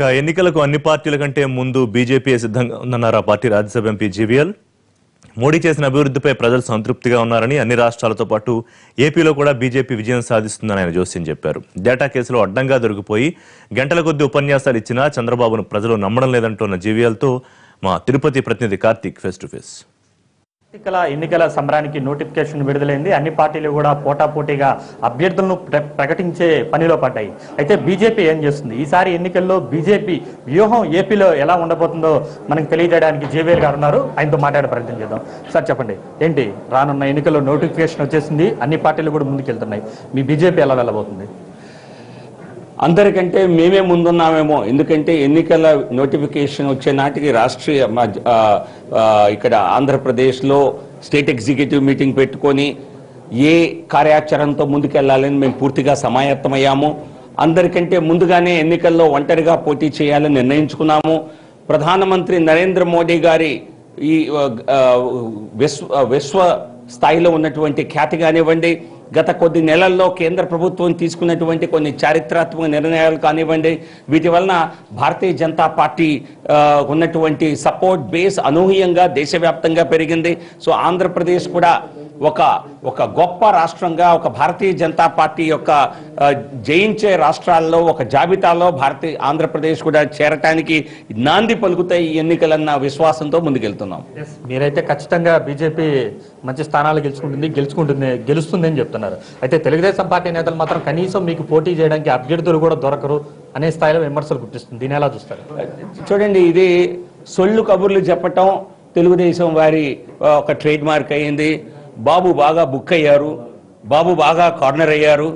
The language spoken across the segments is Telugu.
ఎన్నికలకు అన్ని పార్టీల కంటే ముందు బీజేపీ సిద్ధంగా ఉందన్నారు ఆ party Rajya Sabha MP GVL. Modi చేసిన అభివృద్ధిపై ప్రజలు సంతృప్తిగా ఉన్నారని, అన్ని రాష్ట్రాలతో పాటు ఏపీలో కూడా బీజేపీ విజయం సాధిస్తుందని ఆయన జోస్యం చెప్పారు. డేటా కేసులో అడ్డంగా దొరికిపోయి గంటల కొద్దీ ఉపన్యాసాలు ఇచ్చినా చంద్రబాబును ప్రజలు నమ్మడం లేదంటున్న జీవీఎల్తో మా తిరుపతి ప్రతినిధి కార్తీక్ ఫేస్ టు ఫేస్. ఎన్నికల సమరానికి నోటిఫికేషన్ విడుదలైంది. అన్ని పార్టీలు కూడా పోటాపోటీగా అభ్యర్థులను ప్రకటించే పనిలో పడ్డాయి. అయితే బీజేపీ ఏం చేస్తుంది? ఈసారి ఎన్నికల్లో బీజేపీ వ్యూహం ఏపీలో ఎలా ఉండబోతుందో మనకు తెలియజేయడానికి జీవీఎల్ గారు ఉన్నారు. ఆయనతో మాట్లాడే ప్రయత్నం చేద్దాం. సార్ చెప్పండి, ఏంటి రానున్న ఎన్నికల్లో నోటిఫికేషన్ వచ్చేసింది, అన్ని పార్టీలు కూడా ముందుకెళ్తున్నాయి, మీ బీజేపీ ఎలా వెళ్ళబోతుంది? అందరికంటే మేమే ముందున్నామేమో. ఎందుకంటే ఎన్నికల నోటిఫికేషన్ వచ్చే నాటికి రాష్ట్రీయ ఇక్కడ ఆంధ్రప్రదేశ్లో స్టేట్ ఎగ్జిక్యూటివ్ మీటింగ్ పెట్టుకొని ఏ కార్యాచరణతో ముందుకెళ్లాలని మేము పూర్తిగా సమాయత్తమయ్యాము. అందరికంటే ముందుగానే ఎన్నికల్లో ఒంటరిగా పోటీ చేయాలని నిర్ణయించుకున్నాము. ప్రధానమంత్రి నరేంద్ర మోడీ గారి ఈ విశ్వ స్థాయిలో ఉన్నటువంటి ఖ్యాతి కానివ్వండి, గత కొద్ది నెలల్లో కేంద్ర ప్రభుత్వం తీసుకున్నటువంటి కొన్ని చారిత్రాత్మక నిర్ణయాలు కానివ్వండి, వీటి వలన భారతీయ జనతా పార్టీ ఉన్నటువంటి సపోర్ట్ బేస్ అనూహ్యంగా దేశవ్యాప్తంగా పెరిగింది. సో ఆంధ్రప్రదేశ్ కూడా ఒక గొప్ప రాష్ట్రంగా, ఒక భారతీయ జనతా పార్టీ యొక్క జయించే రాష్ట్రాల్లో ఒక జాబితాలో ఆంధ్రప్రదేశ్ కూడా చేరటానికి నాంది పలుకుతాయి ఈ ఎన్నికలన్న విశ్వాసంతో ముందుకెళ్తున్నాం. మీరైతే ఖచ్చితంగా బీజేపీ మంచి స్థానాలు గెలుస్తుంది అని చెప్తున్నారు. అయితే తెలుగుదేశం పార్టీ నేతలు మాత్రం కనీసం మీకు పోటీ చేయడానికి అభ్యర్థులు కూడా దొరకరు అనే స్థాయిలో విమర్శలు గుర్తిస్తుంది. దీని ఎలా చూస్తారు? చూడండి, ఇది సొల్లు కబుర్లు చెప్పటం తెలుగుదేశం వారి ఒక ట్రేడ్ మార్క్ అయ్యింది. బాబు బాగా బుక్ అయ్యారు, బాబు బాగా కార్నర్ అయ్యారు.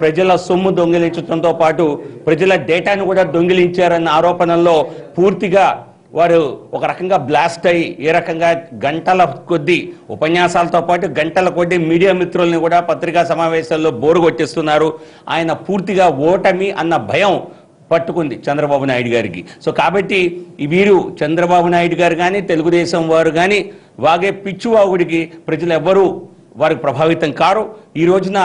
ప్రజల సొమ్ము దొంగిలించడంతో పాటు ప్రజల డేటాను కూడా దొంగిలించారన్న ఆరోపణల్లో పూర్తిగా వారు ఒక రకంగా బ్లాస్ట్ అయ్యి ఏ రకంగా గంటల కొద్దీ ఉపన్యాసాలతో పాటు గంటల కొద్దీ మీడియా మిత్రుల్ని కూడా పత్రికా సమావేశాల్లో బోరు కొట్టిస్తున్నారు. ఆయన పూర్తిగా ఓటమి అన్న భయం పట్టుకుంది చంద్రబాబు నాయుడు గారికి. సో కాబట్టి వీరు చంద్రబాబు నాయుడు గారు కానీ తెలుగుదేశం వారు కానీ వాగే పిచ్చివాగుడికి ప్రజలు ఎవ్వరూ వారికి ప్రభావితం కారు. ఈ రోజున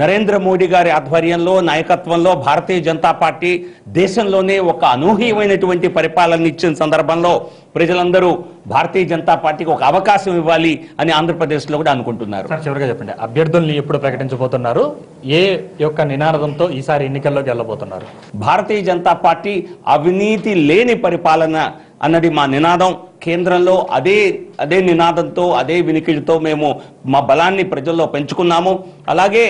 నరేంద్ర మోడీ గారి ఆధ్వర్యంలో, నాయకత్వంలో భారతీయ జనతా పార్టీ దేశంలోనే ఒక అనూహ్యమైనటువంటి పరిపాలన ఇచ్చిన సందర్భంలో ప్రజలందరూ భారతీయ జనతా పార్టీకి ఒక అవకాశం ఇవ్వాలి అని ఆంధ్రప్రదేశ్లో కూడా అనుకుంటున్నారు. సార్ చివరిగా చెప్పండి, అభ్యర్థుల్ని ఎప్పుడు ప్రకటించబోతున్నారు? ఏ యొక్క నినాదంతో ఈసారి ఎన్నికల్లోకి వెళ్ళబోతున్నారు? భారతీయ జనతా పార్టీ అవినీతి లేని పరిపాలన అన్నది మా నినాదం. కేంద్రంలో అదే నినాదంతో, అదే వినికిడితో మేము మా బలాన్ని ప్రజల్లో పెంచుకున్నాము. అలాగే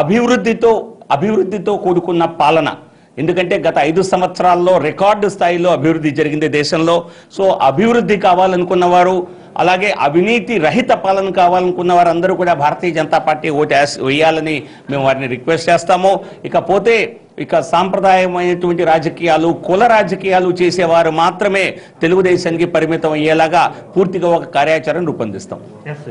అభివృద్ధితో కూడుకున్న పాలన. ఎందుకంటే గత 5 సంవత్సరాల్లో రికార్డు స్థాయిలో అభివృద్ధి జరిగింది దేశంలో. సో అభివృద్ధి కావాలనుకున్న వారు, అలాగే అవినీతి రహిత పాలన కావాలనుకున్న వారు అందరూ కూడా భారతీయ జనతా పార్టీ ఓటు వేయాలని మేము వారిని రిక్వెస్ట్ చేస్తాము. ఇకపోతే సాంప్రదాయమైనటువంటి రాజకీయాలు, కుల రాజకీయాలు చేసేవారు మాత్రమే తెలుగుదేశానికి పరిమితం అయ్యేలాగా పూర్తిగా ఒక కార్యాచరణ రూపొందిస్తాం.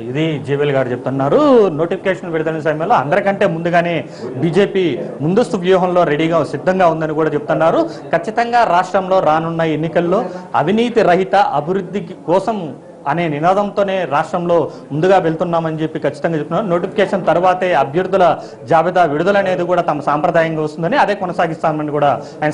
ఇది జీవీఎల్ గారు చెప్తున్నారు. నోటిఫికేషన్ విడుదల సమయంలో అందరికంటే ముందుగానే బీజేపీ ముందస్తు వ్యూహంలో సిద్ధంగా ఉందని కూడా చెప్తున్నారు. ఖచ్చితంగా రాష్ట్రంలో రానున్న ఎన్నికల్లో అవినీతి రహిత అభివృద్ధి కోసం అనే నినాదంతోనే రాష్ట్రంలో ముందుగా వెళ్తున్నామని చెప్పి ఖచ్చితంగా చెప్తున్నారు. నోటిఫికేషన్ తర్వాతే అభ్యర్థుల జాబితా విడుదల అనేది కూడా తమ సాంప్రదాయంగా వస్తుందని, అదే కొనసాగిస్తామని కూడా ఆయన